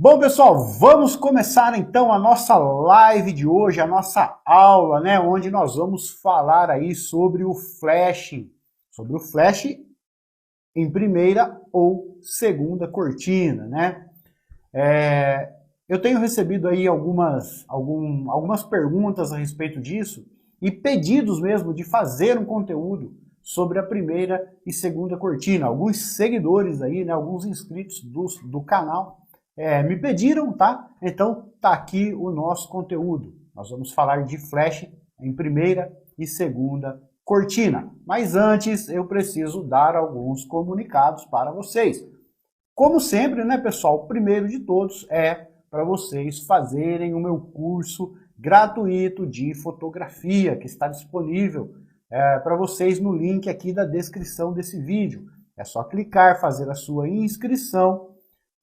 Bom, pessoal, vamos começar então a nossa live de hoje, a nossa aula, né, onde nós vamos falar aí sobre o flash em primeira ou segunda cortina, né? Eu tenho recebido aí algumas perguntas a respeito disso e pedidos mesmo de fazer um conteúdo sobre a primeira e segunda cortina. Alguns seguidores aí, né, alguns inscritos do canal me pediram, tá? Então tá aqui o nosso conteúdo. Nós vamos falar de flash em primeira e segunda cortina. Mas antes eu preciso dar alguns comunicados para vocês. Como sempre, né, pessoal, o primeiro de todos é para vocês fazerem o meu curso gratuito de fotografia, que está disponível para vocês no link aqui da descrição desse vídeo. É só clicar, fazer a sua inscrição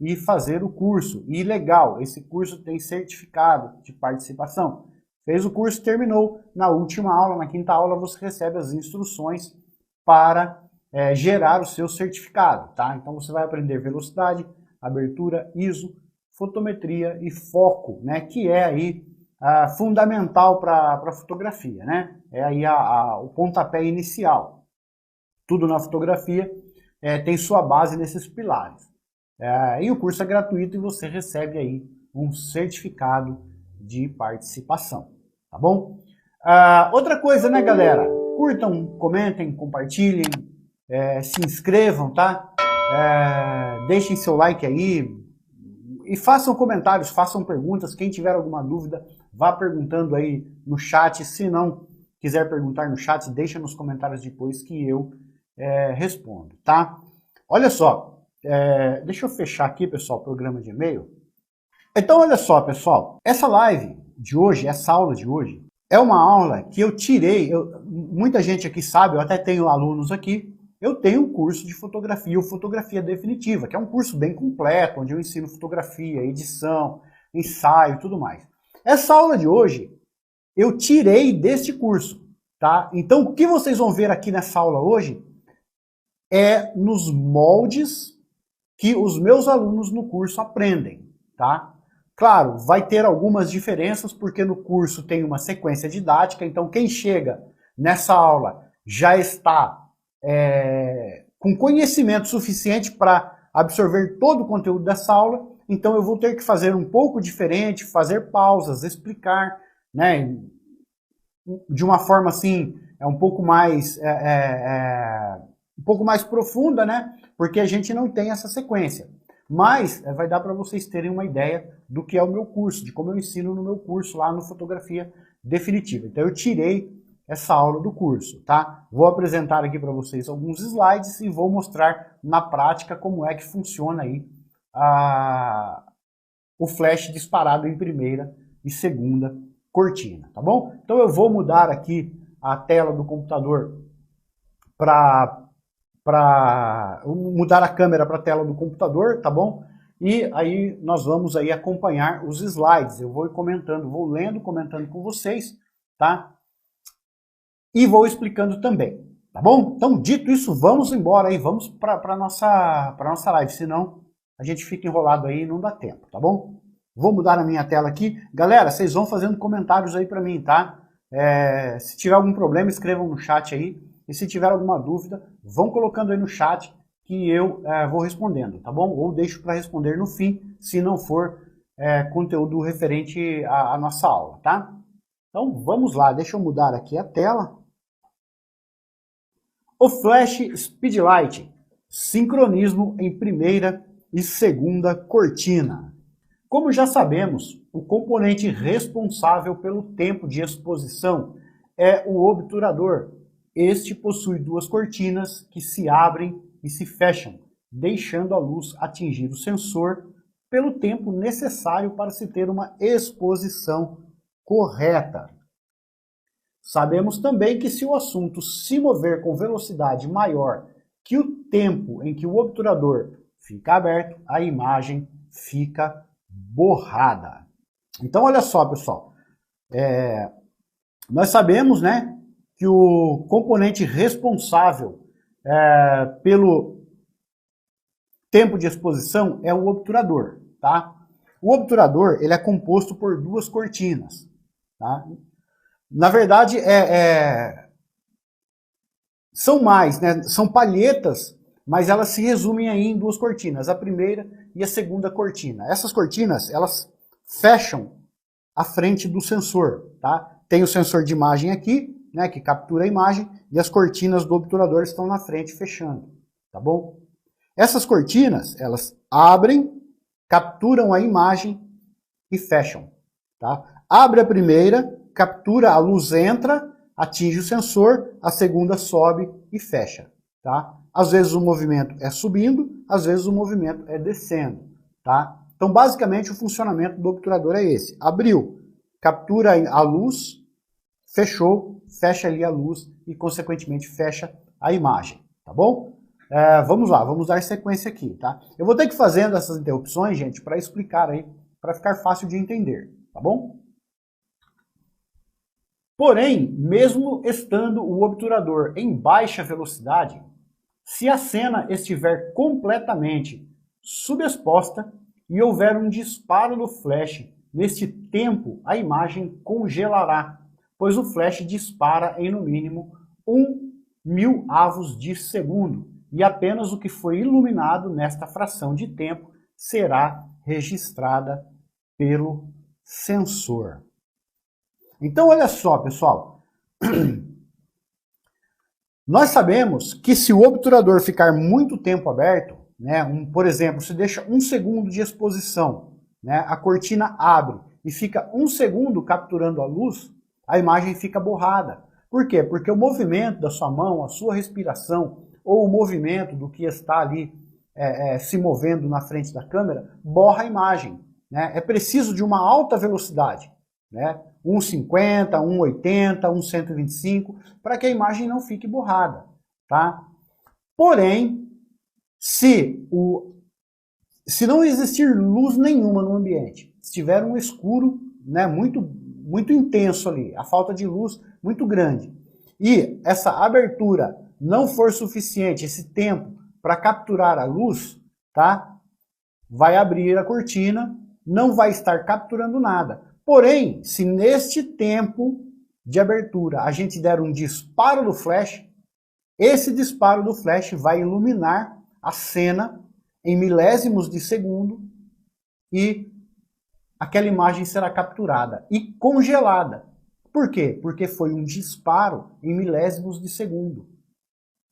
e fazer o curso. E legal, esse curso tem certificado de participação. Fez o curso, terminou, na última aula, na quinta aula, você recebe as instruções para gerar o seu certificado, tá? Então você vai aprender velocidade, abertura, ISO, fotometria e foco, né? Que é aí fundamental para a fotografia, né? É aí o pontapé inicial. Tudo na fotografia tem sua base nesses pilares. E o curso é gratuito e você recebe aí um certificado de participação, tá bom? Outra coisa, né, galera? Curtam, comentem, compartilhem, se inscrevam, tá? Deixem seu like aí e façam comentários, façam perguntas. Quem tiver alguma dúvida, vá perguntando aí no chat. Se não quiser perguntar no chat, deixa nos comentários depois que eu respondo, tá? Olha só. Deixa eu fechar aqui, pessoal, o programa de e-mail. Então, olha só, pessoal, essa live de hoje, essa aula de hoje, é uma aula que eu tirei, muita gente aqui sabe, eu até tenho alunos aqui, eu tenho um curso de fotografia, o Fotografia Definitiva, que é um curso bem completo, onde eu ensino fotografia, edição, ensaio e tudo mais. Essa aula de hoje, eu tirei deste curso, tá? Então, o que vocês vão ver aqui nessa aula hoje é nos moldes que os meus alunos no curso aprendem, tá? Claro, vai ter algumas diferenças, porque no curso tem uma sequência didática, então quem chega nessa aula já está com conhecimento suficiente para absorver todo o conteúdo dessa aula, então eu vou ter que fazer um pouco diferente, fazer pausas, explicar, né, de uma forma assim, um pouco mais profunda, né? Porque a gente não tem essa sequência. Mas vai dar para vocês terem uma ideia do que é o meu curso, de como eu ensino no meu curso lá no Fotografia Definitiva. Então eu tirei essa aula do curso, tá? Vou apresentar aqui para vocês alguns slides e vou mostrar na prática como é que funciona aí o flash disparado em primeira e segunda cortina, tá bom? Então eu vou mudar aqui a tela do computador para mudar a câmera para a tela do computador, tá bom? E aí nós vamos aí acompanhar os slides. Eu vou comentando, vou lendo, comentando com vocês, tá? E vou explicando também, tá bom? Então, dito isso, vamos embora aí, vamos para nossa live, senão a gente fica enrolado aí e não dá tempo, tá bom? Vou mudar a minha tela aqui. Galera, vocês vão fazendo comentários aí para mim, tá? Se tiver algum problema, escrevam no chat aí. E se tiver alguma dúvida, vão colocando aí no chat que eu vou respondendo, tá bom? Ou deixo para responder no fim, se não for conteúdo referente à nossa aula, tá? Então vamos lá, deixa eu mudar aqui a tela. O Flash Speedlight, sincronismo em primeira e segunda cortina. Como já sabemos, o componente responsável pelo tempo de exposição é o obturador. Este possui duas cortinas que se abrem e se fecham, deixando a luz atingir o sensor pelo tempo necessário para se ter uma exposição correta. Sabemos também que se o assunto se mover com velocidade maior que o tempo em que o obturador fica aberto, a imagem fica borrada. Então olha só, pessoal, nós sabemos, né, que o componente responsável pelo tempo de exposição é o obturador, tá? O obturador ele é composto por duas cortinas. Tá? Na verdade, são mais, né? São palhetas, mas elas se resumem aí em duas cortinas, a primeira e a segunda cortina. Essas cortinas, elas fecham a frente do sensor. Tá? Tem o sensor de imagem aqui, né, que captura a imagem, e as cortinas do obturador estão na frente fechando. Tá bom? Essas cortinas, elas abrem, capturam a imagem e fecham. Tá? Abre a primeira, captura, a luz entra, atinge o sensor, a segunda sobe e fecha. Tá? Às vezes o movimento é subindo, às vezes o movimento é descendo. Tá? Então, basicamente, o funcionamento do obturador é esse. Abriu, captura a luz, fechou, fecha ali a luz e, consequentemente, fecha a imagem. Tá bom? Vamos lá, vamos dar sequência aqui. Tá? Eu vou ter que ir fazendo essas interrupções, gente, para explicar aí, para ficar fácil de entender. Tá bom? Porém, mesmo estando o obturador em baixa velocidade, se a cena estiver completamente subexposta e houver um disparo do flash, neste tempo a imagem congelará, pois o flash dispara em no mínimo 1.000 avos de segundo e apenas o que foi iluminado nesta fração de tempo será registrada pelo sensor. Então, olha só, pessoal. Nós sabemos que se o obturador ficar muito tempo aberto, né, por exemplo, se deixa 1 segundo de exposição, né, a cortina abre e fica 1 segundo capturando a luz, a imagem fica borrada. Por quê? Porque o movimento da sua mão, a sua respiração, ou o movimento do que está ali se movendo na frente da câmera, borra a imagem. Né? É preciso de uma alta velocidade, né? 1,50, 1,80, 1,125, para que a imagem não fique borrada. Tá? Porém, se não existir luz nenhuma no ambiente, se tiver um escuro, né, muito intenso ali, a falta de luz muito grande, e essa abertura não for suficiente, esse tempo, para capturar a luz, tá? Vai abrir a cortina, não vai estar capturando nada. Porém, se neste tempo de abertura a gente der um disparo do flash, esse disparo do flash vai iluminar a cena em milésimos de segundo e aquela imagem será capturada e congelada. Por quê? Porque foi um disparo em milésimos de segundo.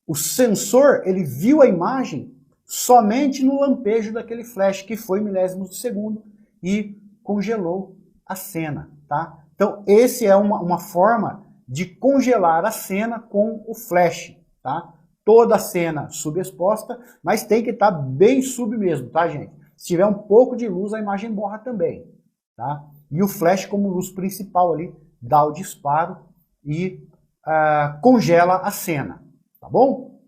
O sensor, ele viu a imagem somente no lampejo daquele flash, que foi milésimos de segundo, e congelou a cena. Tá? Então, esse é uma forma de congelar a cena com o flash. Tá? Toda a cena subexposta, mas tem que estar bem sub mesmo, tá, gente? Se tiver um pouco de luz, a imagem borra também. Tá? E o flash, como luz principal ali, dá o disparo e congela a cena. Tá bom?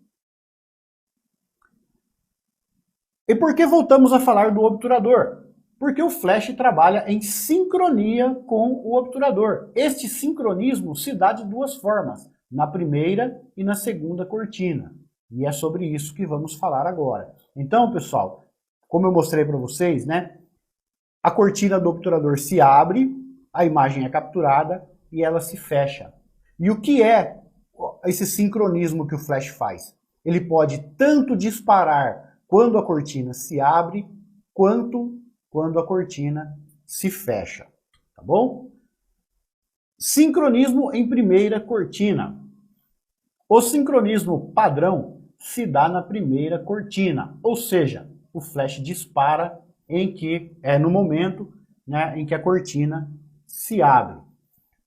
E por que voltamos a falar do obturador? Porque o flash trabalha em sincronia com o obturador. Este sincronismo se dá de duas formas, na primeira e na segunda cortina. E é sobre isso que vamos falar agora. Então, pessoal, como eu mostrei para vocês, né, a cortina do obturador se abre, a imagem é capturada e ela se fecha. E o que é esse sincronismo que o flash faz? Ele pode tanto disparar quando a cortina se abre, quanto quando a cortina se fecha. Tá bom? Sincronismo em primeira cortina. O sincronismo padrão se dá na primeira cortina, ou seja, o flash dispara no momento, né, em que a cortina se abre.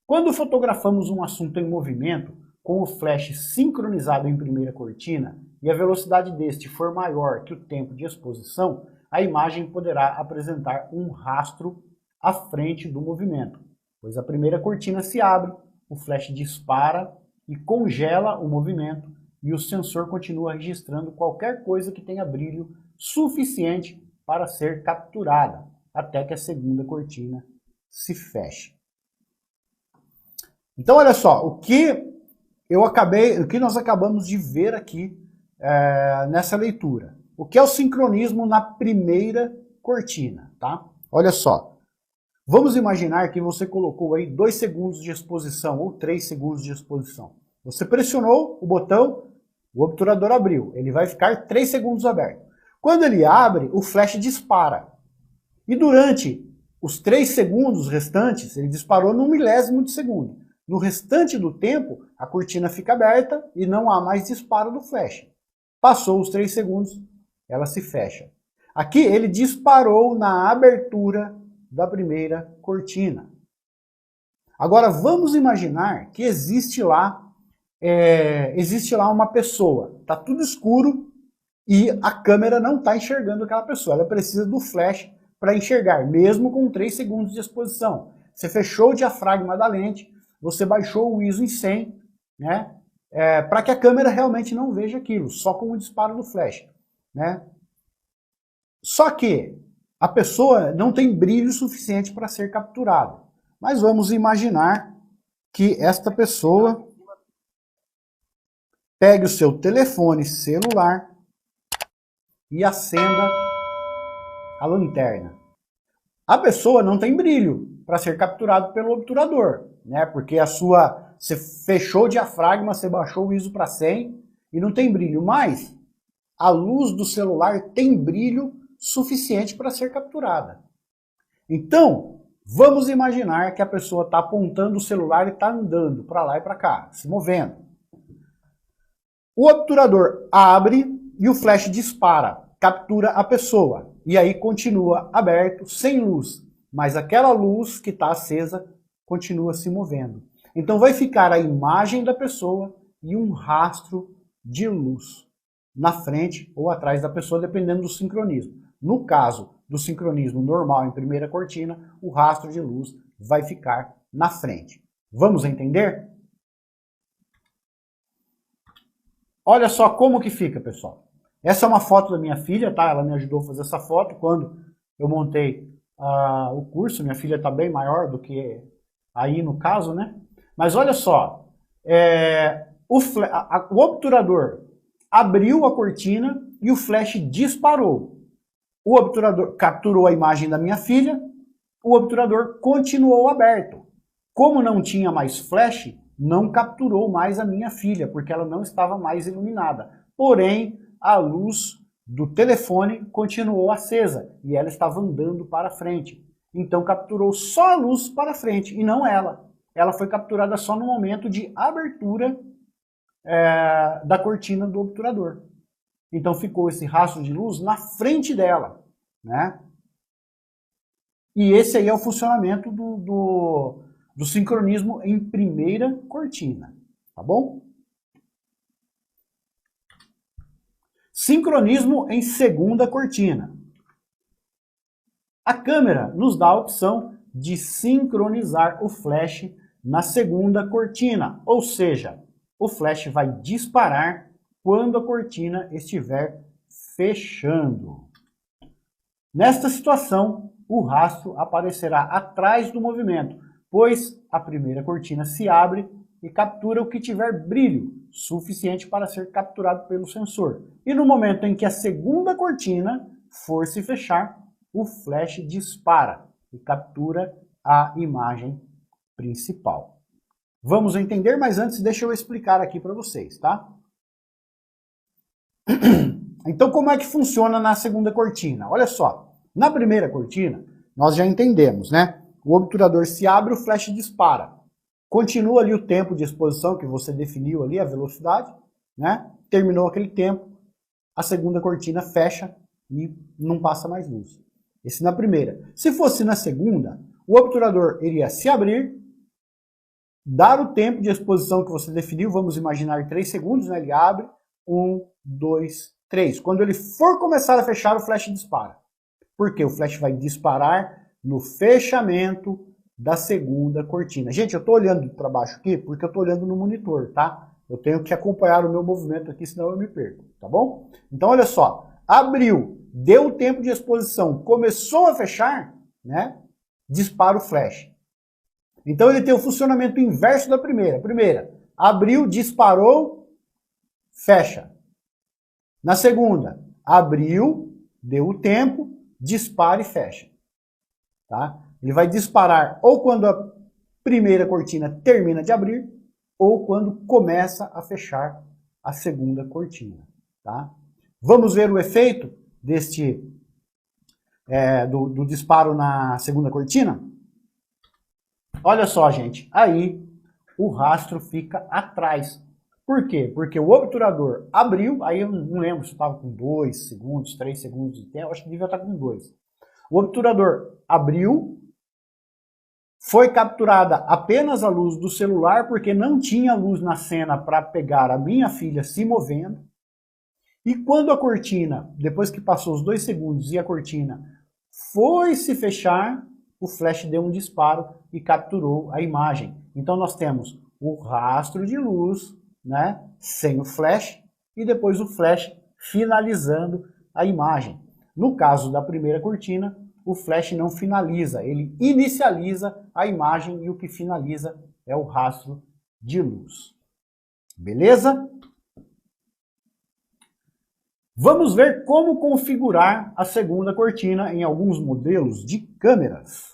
Quando fotografamos um assunto em movimento, com o flash sincronizado em primeira cortina, e a velocidade deste for maior que o tempo de exposição, a imagem poderá apresentar um rastro à frente do movimento, pois a primeira cortina se abre, o flash dispara e congela o movimento, e o sensor continua registrando qualquer coisa que tenha brilho suficiente para ser capturada, até que a segunda cortina se feche. Então, olha só, o que nós acabamos de ver aqui nessa leitura. O que é o sincronismo na primeira cortina, tá? Olha só, vamos imaginar que você colocou aí 2 segundos de exposição ou 3 segundos de exposição. Você pressionou o botão, o obturador abriu. Ele vai ficar 3 segundos aberto. Quando ele abre, o flash dispara. E durante os 3 segundos restantes, ele disparou num milésimo de segundo. No restante do tempo, a cortina fica aberta e não há mais disparo do flash. Passou os 3 segundos, ela se fecha. Aqui ele disparou na abertura da primeira cortina. Agora vamos imaginar que existe lá uma pessoa. Está tudo escuro e a câmera não está enxergando aquela pessoa. Ela precisa do flash para enxergar, mesmo com 3 segundos de exposição. Você fechou o diafragma da lente, você baixou o ISO em 100, né? Para que a câmera realmente não veja aquilo, só com o disparo do flash, né? Só que a pessoa não tem brilho suficiente para ser capturada. Mas vamos imaginar que esta pessoa pegue o seu telefone celular e acenda a lanterna. A pessoa não tem brilho para ser capturado pelo obturador, né? Porque você fechou o diafragma, você baixou o ISO para 100 e não tem brilho. Mas a luz do celular tem brilho suficiente para ser capturada. Então, vamos imaginar que a pessoa está apontando o celular e está andando para lá e para cá, se movendo. O obturador abre e o flash dispara, captura a pessoa. E aí continua aberto, sem luz. Mas aquela luz que está acesa continua se movendo. Então vai ficar a imagem da pessoa e um rastro de luz na frente ou atrás da pessoa, dependendo do sincronismo. No caso do sincronismo normal em primeira cortina, o rastro de luz vai ficar na frente. Vamos entender? Olha só como que fica, pessoal. Essa é uma foto da minha filha, tá? Ela me ajudou a fazer essa foto quando eu montei o curso. Minha filha está bem maior do que aí no caso, né? Mas olha só, o obturador abriu a cortina e o flash disparou. O obturador capturou a imagem da minha filha, o obturador continuou aberto. Como não tinha mais flash, não capturou mais a minha filha, porque ela não estava mais iluminada. Porém, a luz do telefone continuou acesa e ela estava andando para frente. Então capturou só a luz para frente e não ela. Ela foi capturada só no momento de abertura da cortina do obturador. Então ficou esse rastro de luz na frente dela, né? E esse aí é o funcionamento do sincronismo em primeira cortina, tá bom? Sincronismo em segunda cortina. A câmera nos dá a opção de sincronizar o flash na segunda cortina, ou seja, o flash vai disparar quando a cortina estiver fechando. Nesta situação, o rastro aparecerá atrás do movimento, pois a primeira cortina se abre e captura o que tiver brilho suficiente para ser capturado pelo sensor. E no momento em que a segunda cortina for se fechar, o flash dispara e captura a imagem principal. Vamos entender, mas antes deixa eu explicar aqui para vocês, tá? Então, como é que funciona na segunda cortina? Olha só, na primeira cortina, nós já entendemos, né? O obturador se abre, o flash dispara. Continua ali o tempo de exposição que você definiu ali, a velocidade, né? Terminou aquele tempo, a segunda cortina fecha e não passa mais luz. Esse na primeira. Se fosse na segunda, o obturador iria se abrir, dar o tempo de exposição que você definiu, vamos imaginar 3 segundos, né? Ele abre, 1, 2, 3. Quando ele for começar a fechar, o flash dispara. Por quê? O flash vai disparar no fechamento da segunda cortina. Gente, eu estou olhando para baixo aqui porque eu estou olhando no monitor, tá? Eu tenho que acompanhar o meu movimento aqui, senão eu me perco, tá bom? Então, olha só. Abriu, deu o tempo de exposição, começou a fechar, né? Dispara o flash. Então, ele tem o funcionamento inverso da primeira. Primeira, abriu, disparou, fecha. Na segunda, abriu, deu o tempo, dispara e fecha. tá? Ele vai disparar ou quando a primeira cortina termina de abrir, ou quando começa a fechar a segunda cortina, tá? Vamos ver o efeito do disparo na segunda cortina? Olha só, gente, aí o rastro fica atrás. Por quê? Porque o obturador abriu, aí eu não lembro se estava com 2 segundos, 3 segundos de tempo, acho que devia estar com 2. O obturador abriu, foi capturada apenas a luz do celular, porque não tinha luz na cena para pegar a minha filha se movendo. E quando a cortina, depois que passou os 2 segundos e a cortina foi se fechar, o flash deu um disparo e capturou a imagem. Então nós temos o rastro de luz, né, sem o flash, e depois o flash finalizando a imagem. No caso da primeira cortina, o flash não finaliza, ele inicializa a imagem e o que finaliza é o rastro de luz. Beleza? Vamos ver como configurar a segunda cortina em alguns modelos de câmeras.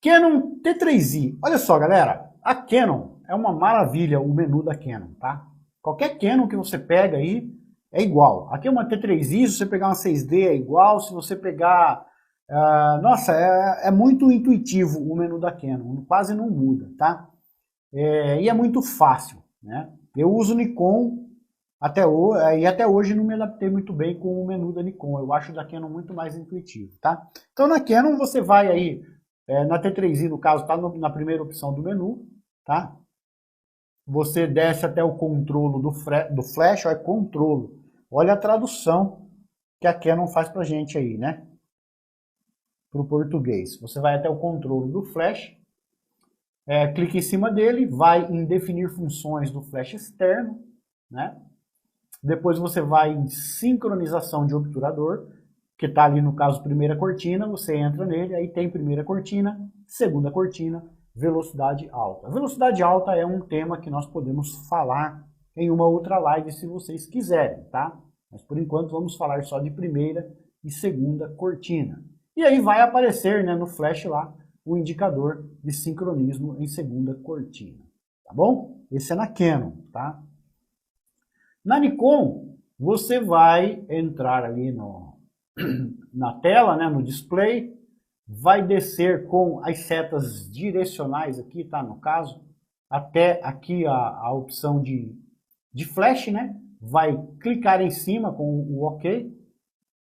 Canon T3i. Olha só, galera, a Canon é uma maravilha, o menu da Canon, tá? Qualquer Canon que você pega aí é igual. Aqui é uma T3i, se você pegar uma 6D é igual, se você pegar... nossa, é muito intuitivo o menu da Canon, quase não muda, tá? E é muito fácil, né? Eu uso Nikon até hoje não me adaptei muito bem com o menu da Nikon. Eu acho da Canon muito mais intuitivo, tá? Então na Canon você vai aí, na T3i no caso, tá na primeira opção do menu, tá? Você desce até o controlo do flash, olha, controlo. Olha a tradução que a Canon faz pra gente aí, né? Para o português. Você vai até o controle do flash, clica em cima dele, vai em definir funções do flash externo, né? Depois você vai em sincronização de obturador, que está ali no caso primeira cortina, você entra nele, aí tem primeira cortina, segunda cortina, velocidade alta. A velocidade alta é um tema que nós podemos falar em uma outra live se vocês quiserem, tá? Mas por enquanto vamos falar só de primeira e segunda cortina. E aí vai aparecer, né, no flash lá o indicador de sincronismo em segunda cortina, tá bom? Esse é na Canon, tá? Na Nikon, você vai entrar ali na tela, né, no display, vai descer com as setas direcionais aqui, tá, no caso, até aqui a opção de flash, né? Vai clicar em cima com o OK.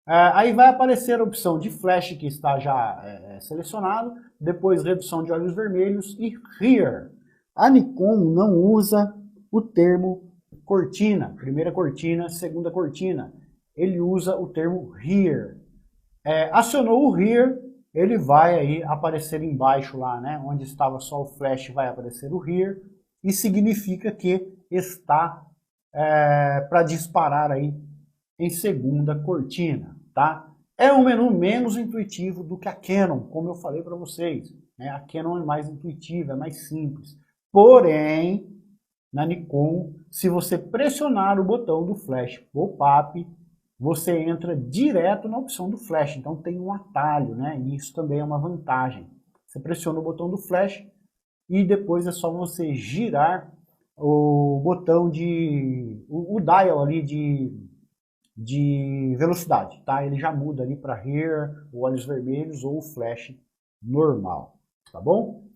Aí vai aparecer a opção de flash que está já selecionado, depois redução de olhos vermelhos e rear. A Nikon não usa o termo cortina, primeira cortina, segunda cortina. Ele usa o termo rear. Acionou o rear, ele vai aí aparecer embaixo lá, né? Onde estava só o flash vai aparecer o rear e significa que está para disparar aí em segunda cortina, tá? É um menu menos intuitivo do que a Canon, como eu falei para vocês, né? A Canon é mais intuitiva, é mais simples. Porém, na Nikon, se você pressionar o botão do flash pop-up, você entra direto na opção do flash, então tem um atalho, né? E isso também é uma vantagem. Você pressiona o botão do flash e depois é só você girar o botão o dial ali de velocidade, tá? Ele já muda ali para rear, olhos vermelhos ou o flash normal, tá bom?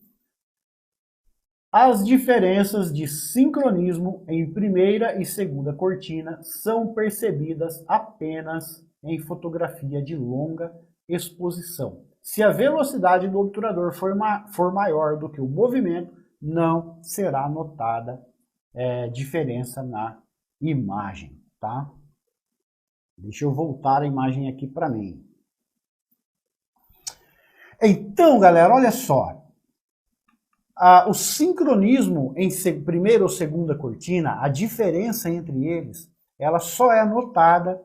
As diferenças de sincronismo em primeira e segunda cortina são percebidas apenas em fotografia de longa exposição. Se a velocidade do obturador for maior do que o movimento, não será notada diferença na imagem, tá? Deixa eu voltar a imagem aqui para mim. Então, galera, olha só. O sincronismo em primeira ou segunda cortina, a diferença entre eles, ela só é notada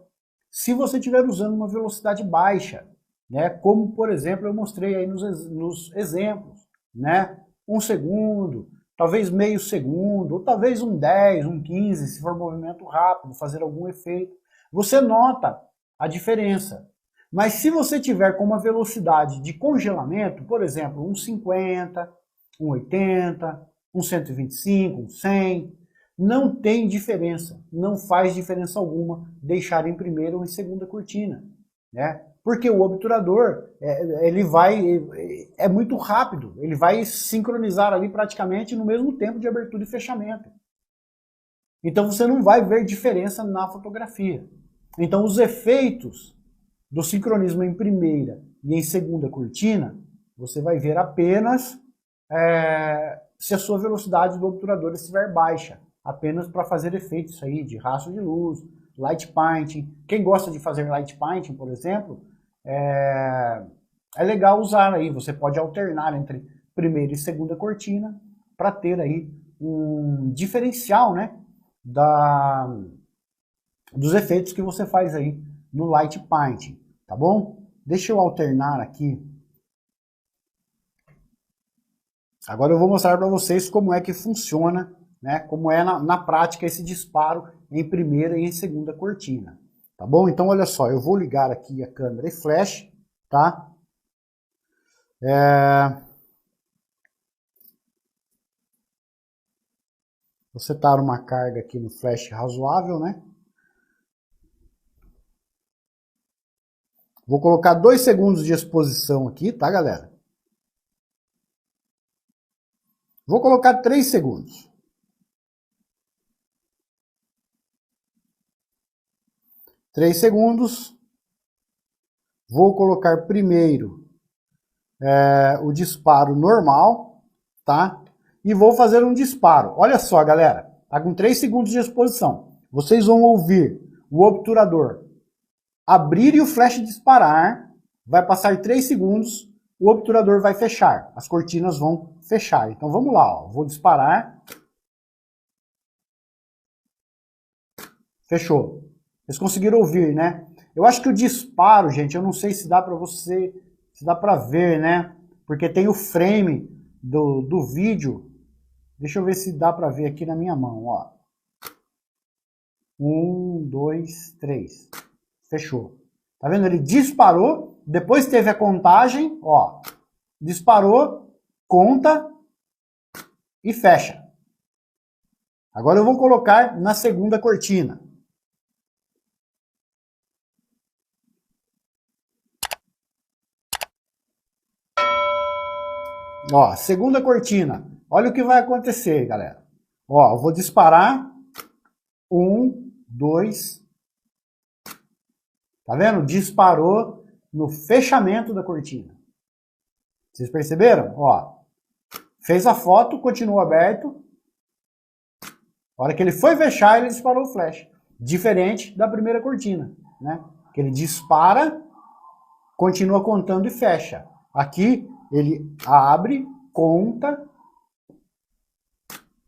se você estiver usando uma velocidade baixa, né? Como, por exemplo, eu mostrei aí nos exemplos, né? 1 segundo, talvez meio segundo, ou talvez um 10, um 15, se for movimento rápido, fazer algum efeito. Você nota a diferença. Mas se você tiver com uma velocidade de congelamento, por exemplo, 1,50, 1,80, 1,125, 100, não tem diferença, não faz diferença alguma deixar em primeira ou em segunda cortina, né? Porque o obturador, é muito rápido, ele vai sincronizar ali praticamente no mesmo tempo de abertura e fechamento. Então você não vai ver diferença na fotografia. Então os efeitos do sincronismo em primeira e em segunda cortina, você vai ver apenas se a sua velocidade do obturador estiver baixa, apenas para fazer efeitos aí de rastro de luz, light painting. Quem gosta de fazer light painting, por exemplo, é legal usar aí, você pode alternar entre primeira e segunda cortina para ter aí um diferencial, né, dos efeitos que você faz aí no light painting, tá bom? Deixa eu alternar aqui. Agora eu vou mostrar para vocês como é que funciona, né, como é na prática esse disparo em primeira e em segunda cortina, tá bom? Então olha só, eu vou ligar aqui a câmera e flash, tá? Vou setar uma carga aqui no flash razoável, né? Vou colocar 2 segundos de exposição aqui, tá, galera? Vou colocar 3 segundos. 3 segundos. Vou colocar primeiro o disparo normal, tá? E vou fazer um disparo. Olha só, galera, tá com 3 segundos de exposição. Vocês vão ouvir o obturador abrir e o flash disparar, vai passar 3 segundos, o obturador vai fechar, as cortinas vão fechar. Então vamos lá, ó. Vou disparar. Fechou. Vocês conseguiram ouvir, né? Eu acho que o disparo, gente, eu não sei se dá para ver, né? Porque tem o frame do vídeo. Deixa eu ver se dá para ver aqui na minha mão, ó. 1, 2, 3. Fechou. Tá vendo? Ele disparou, depois teve a contagem, ó. Disparou, conta e fecha. Agora eu vou colocar na segunda cortina. Ó, segunda cortina. Olha o que vai acontecer, galera. Ó, eu vou disparar. 1, 2. Tá vendo? Disparou no fechamento da cortina. Vocês perceberam? Ó, fez a foto, continuou aberto. A hora que ele foi fechar, ele disparou o flash. Diferente da primeira cortina, né? Que ele dispara, continua contando e fecha. Aqui, ele abre, conta,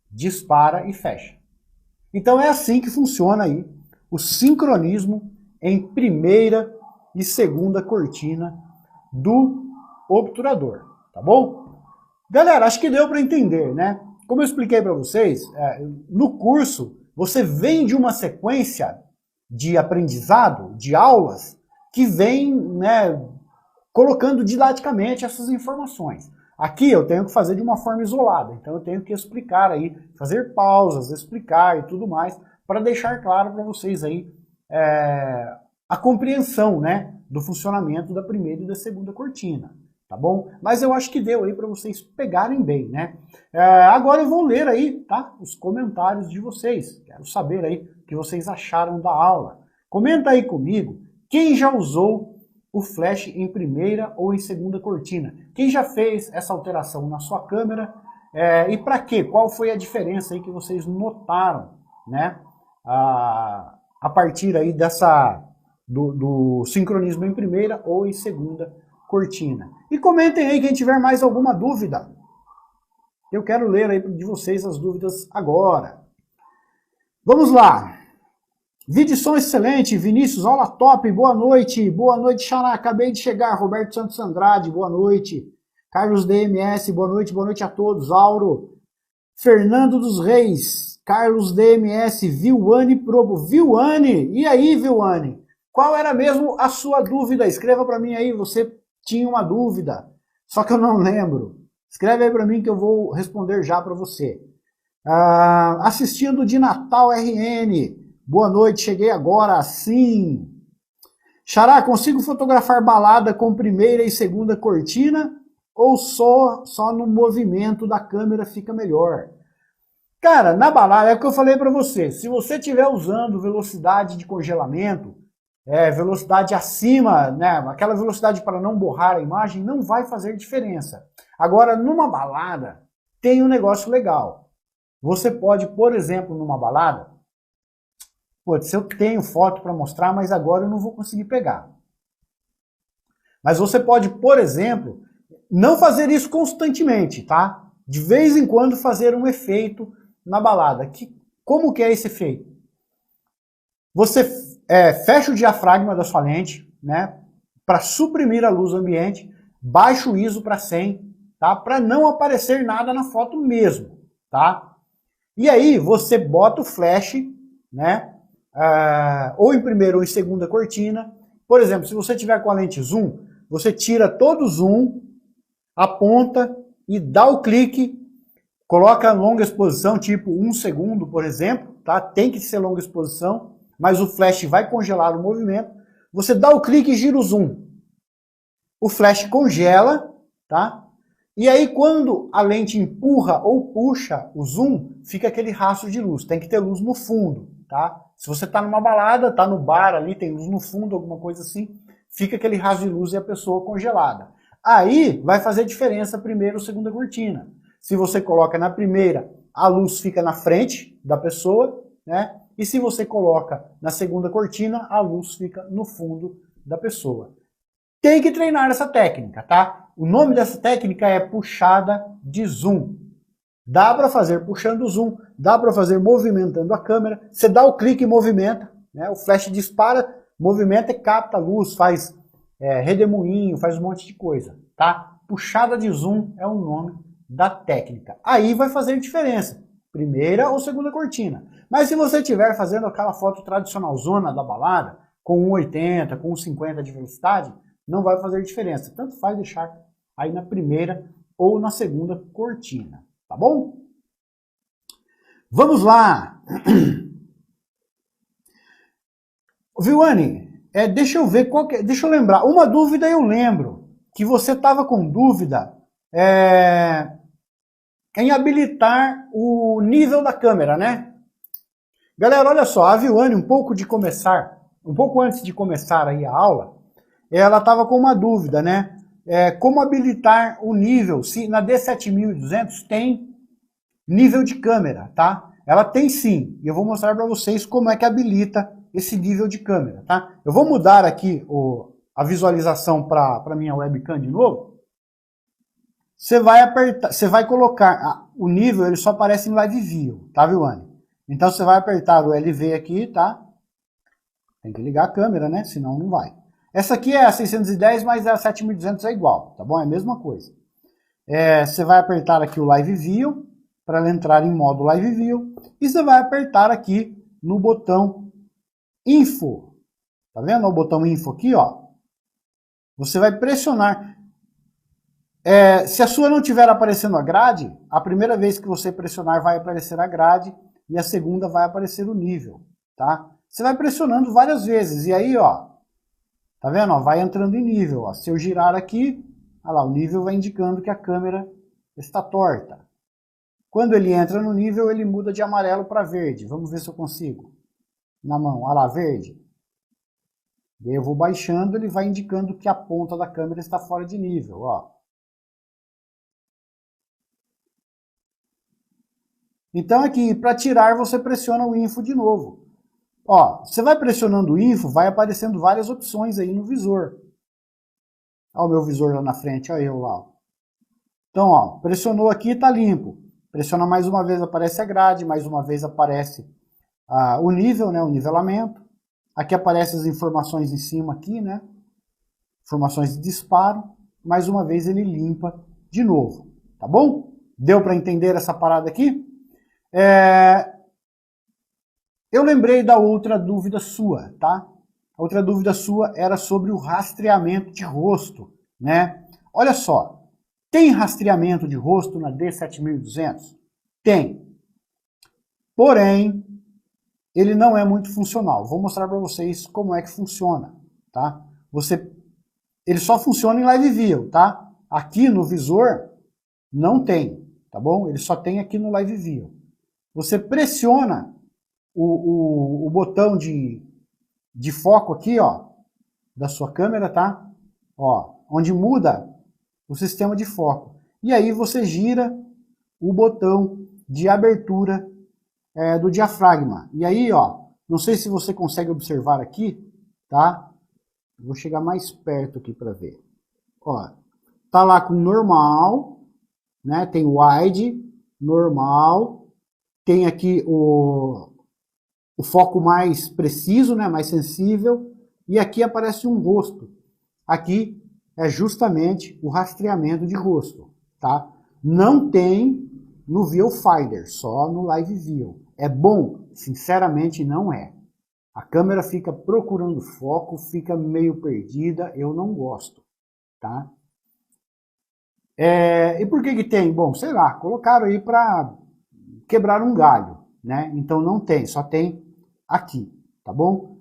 dispara e fecha. Então é assim que funciona aí o sincronismo em primeira e segunda cortina do obturador, tá bom? Galera, acho que deu para entender, né? Como eu expliquei para vocês, no curso você vem de uma sequência de aprendizado, de aulas, que vem, né, colocando didaticamente essas informações. Aqui eu tenho que fazer de uma forma isolada, então eu tenho que explicar aí, fazer pausas, explicar e tudo mais, para deixar claro para vocês aí a compreensão, né, do funcionamento da primeira e da segunda cortina, tá bom? Mas eu acho que deu aí para vocês pegarem bem, né? Agora eu vou ler aí, tá, os comentários de vocês, quero saber aí o que vocês acharam da aula. Comenta aí comigo, quem já usou o flash em primeira ou em segunda cortina? Quem já fez essa alteração na sua câmera? E para quê? Qual foi a diferença aí que vocês notaram, né? A partir aí do sincronismo em primeira ou em segunda cortina. E comentem aí quem tiver mais alguma dúvida. Eu quero ler aí de vocês as dúvidas agora. Vamos lá. Vídeo som excelente, Vinícius, aula top, boa noite, Xará, acabei de chegar, Roberto Santos Andrade, boa noite, Carlos DMS, boa noite a todos, Auro, Fernando dos Reis, Carlos DMS, Vilane Probo, Vilane, e aí Vilane, qual era mesmo a sua dúvida? Escreva para mim aí, você tinha uma dúvida, só que eu não lembro. Escreve aí para mim que eu vou responder já para você. Assistindo de Natal RN. Boa noite, cheguei agora, sim. Xará, consigo fotografar balada com primeira e segunda cortina ou só no movimento da câmera fica melhor? Cara, na balada, é o que eu falei para você, se você estiver usando velocidade de congelamento, velocidade acima, né, aquela velocidade para não borrar a imagem, não vai fazer diferença. Agora, numa balada, tem um negócio legal. Você pode, por exemplo, numa balada, se eu tenho foto para mostrar, mas agora eu não vou conseguir pegar. Mas você pode, por exemplo, não fazer isso constantemente, tá? De vez em quando fazer um efeito na balada. Como que é esse efeito? Você fecha o diafragma da sua lente, né? Para suprimir a luz ambiente, baixa o ISO para 100, tá? Para não aparecer nada na foto mesmo, tá? E aí você bota o flash, né? Ou em primeira ou em segunda cortina. Por exemplo, se você tiver com a lente zoom, você tira todo o zoom, aponta e dá o clique, coloca longa exposição, tipo 1 segundo, por exemplo, tá? Tem que ser longa exposição, mas o flash vai congelar o movimento. Você dá o clique e gira o zoom. O flash congela, tá? E aí quando a lente empurra ou puxa o zoom, fica aquele rastro de luz. Tem que ter luz no fundo, tá? Se você está numa balada, está no bar ali, tem luz no fundo, alguma coisa assim, fica aquele rastro de luz e a pessoa congelada. Aí vai fazer diferença a primeira ou segunda cortina. Se você coloca na primeira, a luz fica na frente da pessoa, né? E se você coloca na segunda cortina, a luz fica no fundo da pessoa. Tem que treinar essa técnica, tá? O nome dessa técnica é puxada de zoom. Dá para fazer puxando o zoom, dá para fazer movimentando a câmera. Você dá o clique e movimenta, né? O flash dispara, movimenta e capta a luz, faz redemoinho, faz um monte de coisa, tá? Puxada de zoom é o nome da técnica. Aí vai fazer diferença, primeira ou segunda cortina. Mas se você estiver fazendo aquela foto tradicional zona da balada, com 1,80, com 1,50 de velocidade, não vai fazer diferença. Tanto faz deixar aí na primeira ou na segunda cortina. Tá bom? Vamos lá. Viuane, deixa eu ver qual que é, deixa eu lembrar. Uma dúvida eu lembro, que você estava com dúvida em habilitar o nível da câmera, né? Galera, olha só, a Viuane, um pouco antes de começar aí a aula, ela estava com uma dúvida, né? Como habilitar o nível, se na D7200 tem nível de câmera, tá? Ela tem sim, e eu vou mostrar para vocês como é que habilita esse nível de câmera, tá? Eu vou mudar aqui a visualização para minha webcam de novo. Você vai apertar, você vai colocar, o nível ele só aparece em Live View, tá, Viuane? Então você vai apertar o LV aqui, tá? Tem que ligar a câmera, né? Senão não vai. Essa aqui é a 610, mas a 7200 é igual, tá bom? É a mesma coisa. Você vai apertar aqui o Live View, para ela entrar em modo Live View, e você vai apertar aqui no botão Info. Tá vendo o botão Info aqui, ó? Você vai pressionar. Se a sua não estiver aparecendo a grade, a primeira vez que você pressionar vai aparecer a grade, e a segunda vai aparecer o nível, tá? Você vai pressionando várias vezes, e aí, ó, tá vendo? Ó, vai entrando em nível. Ó. Se eu girar aqui, olha lá, o nível vai indicando que a câmera está torta. Quando ele entra no nível, ele muda de amarelo para verde. Vamos ver se eu consigo. Na mão, olha lá, verde. E aí eu vou baixando, ele vai indicando que a ponta da câmera está fora de nível. Ó. Então aqui, para tirar, você pressiona o Info de novo. Ó, você vai pressionando o Info, vai aparecendo várias opções aí no visor. Olha o meu visor lá na frente, olha eu lá. Então, ó, pressionou aqui, está limpo. Pressiona mais uma vez, aparece a grade, mais uma vez aparece o nível, né, o nivelamento. Aqui aparecem as informações em cima aqui, né? Informações de disparo. Mais uma vez ele limpa de novo, tá bom? Deu para entender essa parada aqui? Eu lembrei da outra dúvida sua, tá? A outra dúvida sua era sobre o rastreamento de rosto, né? Olha só, tem rastreamento de rosto na D7200? Tem. Porém, ele não é muito funcional. Vou mostrar para vocês como é que funciona, tá? Ele só funciona em Live View, tá? Aqui no visor não tem, tá bom? Ele só tem aqui no Live View. Você pressiona o botão de foco aqui, ó, da sua câmera, tá? Ó, onde muda o sistema de foco. E aí você gira o botão de abertura do diafragma. E aí, ó, não sei se você consegue observar aqui, tá? Vou chegar mais perto aqui para ver. Ó, tá lá com normal, né? Tem wide, normal, tem aqui o foco mais preciso, né? Mais sensível, e aqui aparece um rosto. Aqui é justamente o rastreamento de rosto, tá? Não tem no Viewfinder, só no Live View. É bom? Sinceramente não é. A câmera fica procurando foco, fica meio perdida, eu não gosto, tá? E por que tem? Bom, sei lá, colocaram aí para quebrar um galho, né? Então não tem, só tem aqui, tá bom?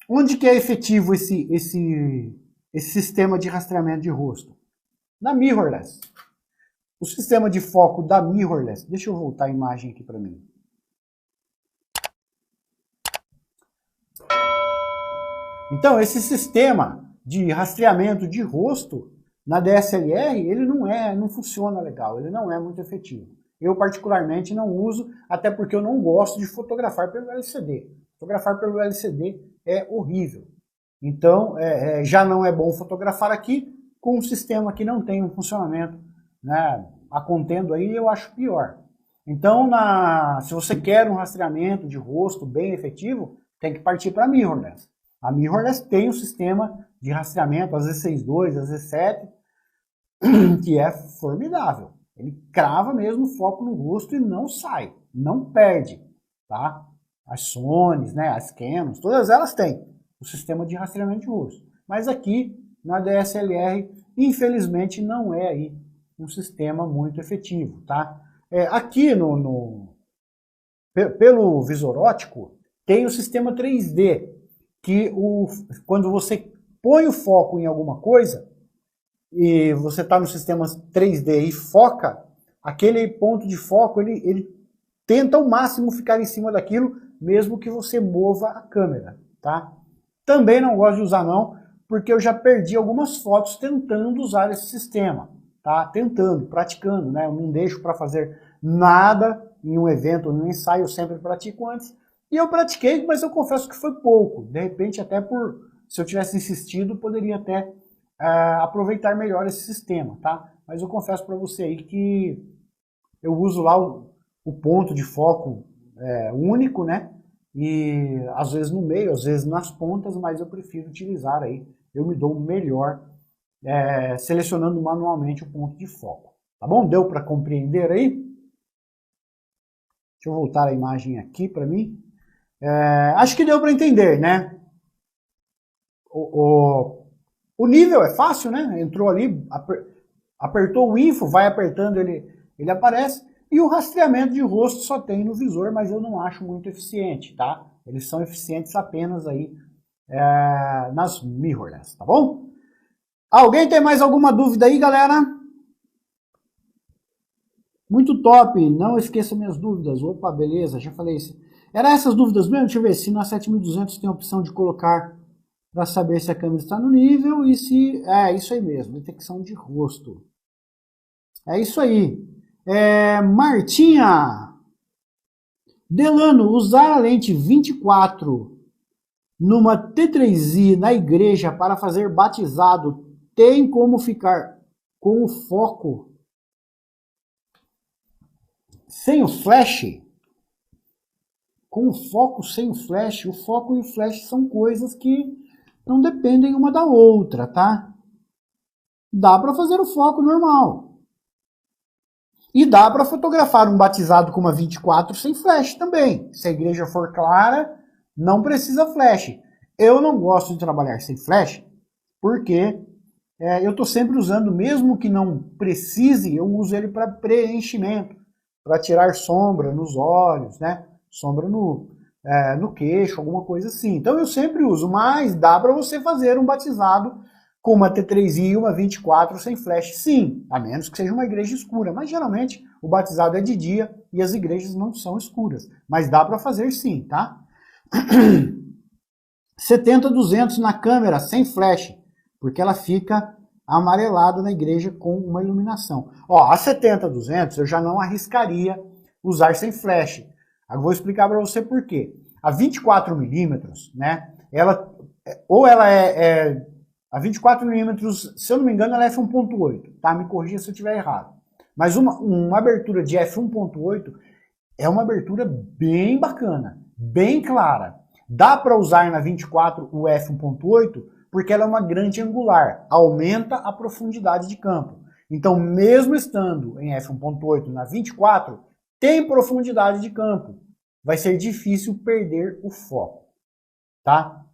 Onde que é efetivo esse sistema de rastreamento de rosto? Na mirrorless. O sistema de foco da mirrorless, deixa eu voltar a imagem aqui para mim. Então, esse sistema de rastreamento de rosto na DSLR, ele não funciona legal, ele não é muito efetivo. Eu particularmente não uso, até porque eu não gosto de fotografar pelo LCD. Fotografar pelo LCD é horrível. Então, já não é bom fotografar aqui com um sistema que não tem um funcionamento, né, a contendo aí, eu acho pior. Então, se você quer um rastreamento de rosto bem efetivo, tem que partir para a mirrorless. A mirrorless tem um sistema de rastreamento, a Z62, a Z7, que é formidável. Ele crava mesmo o foco no rosto e não sai, não perde, tá? As Sonys, né, as Canons, todas elas têm o sistema de rastreamento de rosto. Mas aqui, na DSLR, infelizmente não é aí um sistema muito efetivo, tá? Aqui pelo visor óptico, tem o sistema 3D, que quando você põe o foco em alguma coisa, e você está no sistema 3D e foca, aquele ponto de foco, ele tenta ao máximo ficar em cima daquilo, mesmo que você mova a câmera, tá? Também não gosto de usar não, porque eu já perdi algumas fotos tentando usar esse sistema, tá? Tentando, praticando, né? Eu não deixo para fazer nada em um evento, em um ensaio, eu sempre pratico antes. E eu pratiquei, mas eu confesso que foi pouco. De repente, até se eu tivesse insistido, poderia até aproveitar melhor esse sistema, tá? Mas eu confesso para você aí que eu uso lá o ponto de foco único, né? E às vezes no meio, às vezes nas pontas, mas eu prefiro utilizar aí. Eu me dou melhor selecionando manualmente o ponto de foco. Tá bom? Deu para compreender aí? Deixa eu voltar a imagem aqui para mim. Acho que deu para entender, né? O nível é fácil, né? Entrou ali, apertou o info, vai apertando, ele aparece. E o rastreamento de rosto só tem no visor, mas eu não acho muito eficiente, tá? Eles são eficientes apenas aí nas mirrorless, tá bom? Alguém tem mais alguma dúvida aí, galera? Muito top, não esqueça minhas dúvidas. Opa, beleza, já falei isso. Era essas dúvidas mesmo? Deixa eu ver, se na 7200 tem a opção de colocar para saber se a câmera está no nível e se... isso aí mesmo, detecção de rosto. É isso aí. Martinha, Delano, usar a lente 24 numa T3i na igreja para fazer batizado tem como ficar com o foco sem o flash? Com o foco sem o flash? O foco e o flash são coisas que não dependem uma da outra, tá? Dá para fazer o foco normal. E dá para fotografar um batizado com uma 24 sem flash também. Se a igreja for clara, não precisa flash. Eu não gosto de trabalhar sem flash, porque eu estou sempre usando, mesmo que não precise, eu uso ele para preenchimento, para tirar sombra nos olhos, né? Sombra no queixo, alguma coisa assim. Então eu sempre uso, mas dá para você fazer um batizado com uma T3i e uma 24 sem flash, sim, a menos que seja uma igreja escura. Mas geralmente o batizado é de dia e as igrejas não são escuras. Mas dá para fazer sim, tá? 70-200 na câmera sem flash, porque ela fica amarelada na igreja com uma iluminação. Ó, a 70-200 eu já não arriscaria usar sem flash. Eu vou explicar para você por quê. A 24mm, né, a 24mm, se eu não me engano, ela é f1.8, tá? Me corrija se eu estiver errado. Mas uma abertura de f1.8 é uma abertura bem bacana, bem clara. Dá para usar na 24 o f1.8 porque ela é uma grande angular, aumenta a profundidade de campo. Então, mesmo estando em f1.8 na 24, tem profundidade de campo. Vai ser difícil perder o foco, tá?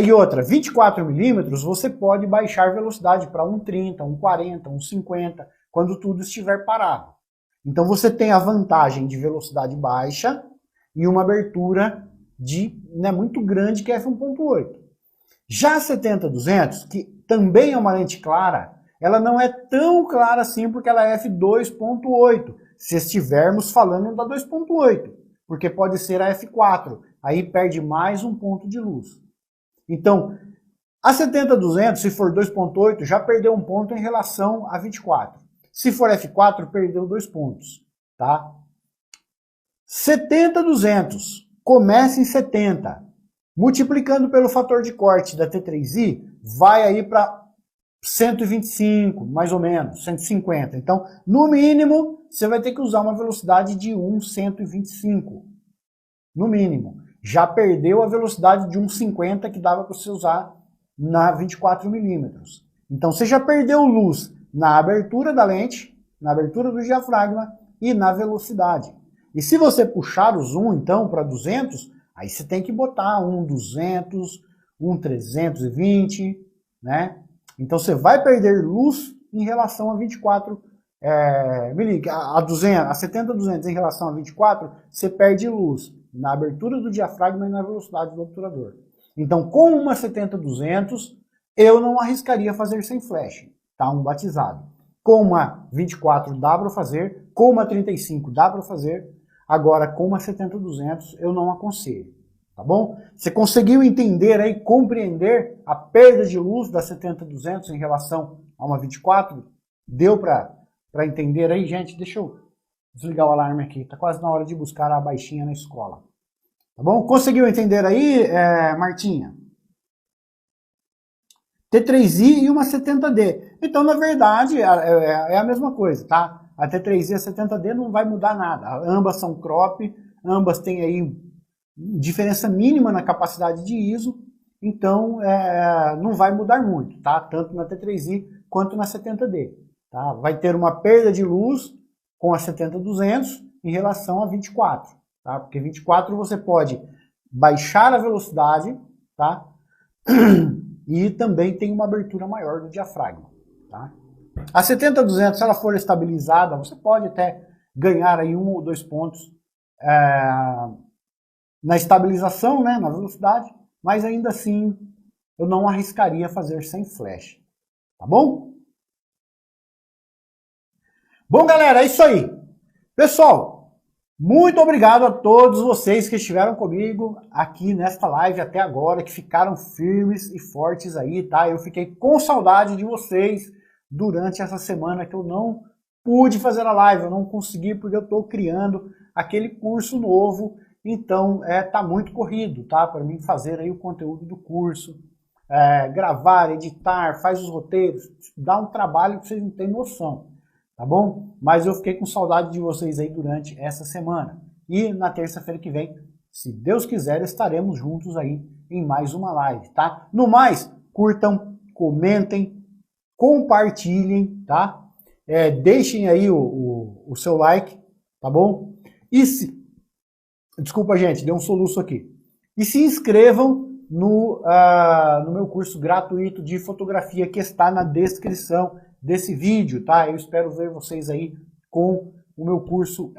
E outra, 24mm, você pode baixar velocidade para 1,30, 1,40, 1,50, quando tudo estiver parado. Então você tem a vantagem de velocidade baixa e uma abertura muito grande, que é f1.8. Já a 70-200, que também é uma lente clara, ela não é tão clara assim porque ela é f2.8, se estivermos falando da 2.8, porque pode ser a f4, aí perde mais um ponto de luz. Então, a 70-200, se for 2.8, já perdeu um ponto em relação a 24. Se for f4, perdeu 2 pontos, tá? 70-200, começa em 70. Multiplicando pelo fator de corte da T3i, vai aí para 125, mais ou menos, 150. Então, no mínimo, você vai ter que usar uma velocidade de 1,125. No mínimo. Já perdeu a velocidade de 1,50 que dava para você usar na 24mm. Então você já perdeu luz na abertura da lente, na abertura do diafragma e na velocidade. E se você puxar o zoom então para 200, aí você tem que botar 1,200, 1,320, né? Então você vai perder luz em relação a 24 a 70-200 em relação a 24, você perde luz na abertura do diafragma e na velocidade do obturador. Então, com uma 70-200, eu não arriscaria fazer sem flash, tá? Um batizado. Com uma 24 dá para fazer, com uma 35 dá para fazer, agora com uma 70-200 eu não aconselho, tá bom? Você conseguiu entender aí, compreender a perda de luz da 70-200 em relação a uma 24? Deu para entender aí, gente? Deixa eu desligar o alarme aqui, tá quase na hora de buscar a baixinha na escola. Tá bom? Conseguiu entender aí, Martinha? T3i e uma 70D. Então, na verdade, é a mesma coisa, tá? A T3i e a 70D não vai mudar nada. Ambas são crop, ambas têm aí diferença mínima na capacidade de ISO, então não vai mudar muito, tá? Tanto na T3i quanto na 70D. Tá? Vai ter uma perda de luz com a 70-200 em relação a 24, tá? Porque 24 você pode baixar a velocidade, tá? E também tem uma abertura maior do diafragma, tá? A 70-200, se ela for estabilizada, você pode até ganhar aí 1 ou 2 pontos na estabilização, né, na velocidade, mas ainda assim eu não arriscaria fazer sem flash, tá bom? Bom, galera, é isso aí. Pessoal, muito obrigado a todos vocês que estiveram comigo aqui nesta live até agora, que ficaram firmes e fortes aí, tá? Eu fiquei com saudade de vocês durante essa semana que eu não pude fazer a live, eu não consegui porque eu estou criando aquele curso novo, então tá muito corrido, tá? Para mim fazer aí o conteúdo do curso, gravar, editar, faz os roteiros, dá um trabalho que vocês não têm noção. Tá bom? Mas eu fiquei com saudade de vocês aí durante essa semana. E na terça-feira que vem, se Deus quiser, estaremos juntos aí em mais uma live, tá? No mais, curtam, comentem, compartilhem, tá? Deixem aí o seu like, tá bom? E se... Desculpa, gente, deu um soluço aqui. e se inscrevam no meu curso gratuito de fotografia que está na descrição desse vídeo, tá? Eu espero ver vocês aí com o meu curso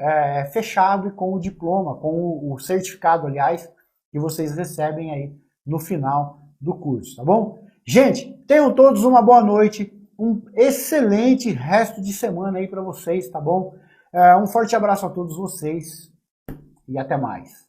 fechado e com o diploma, com o certificado, aliás, que vocês recebem aí no final do curso, tá bom? Gente, tenham todos uma boa noite, um excelente resto de semana aí para vocês, tá bom? Um forte abraço a todos vocês e até mais.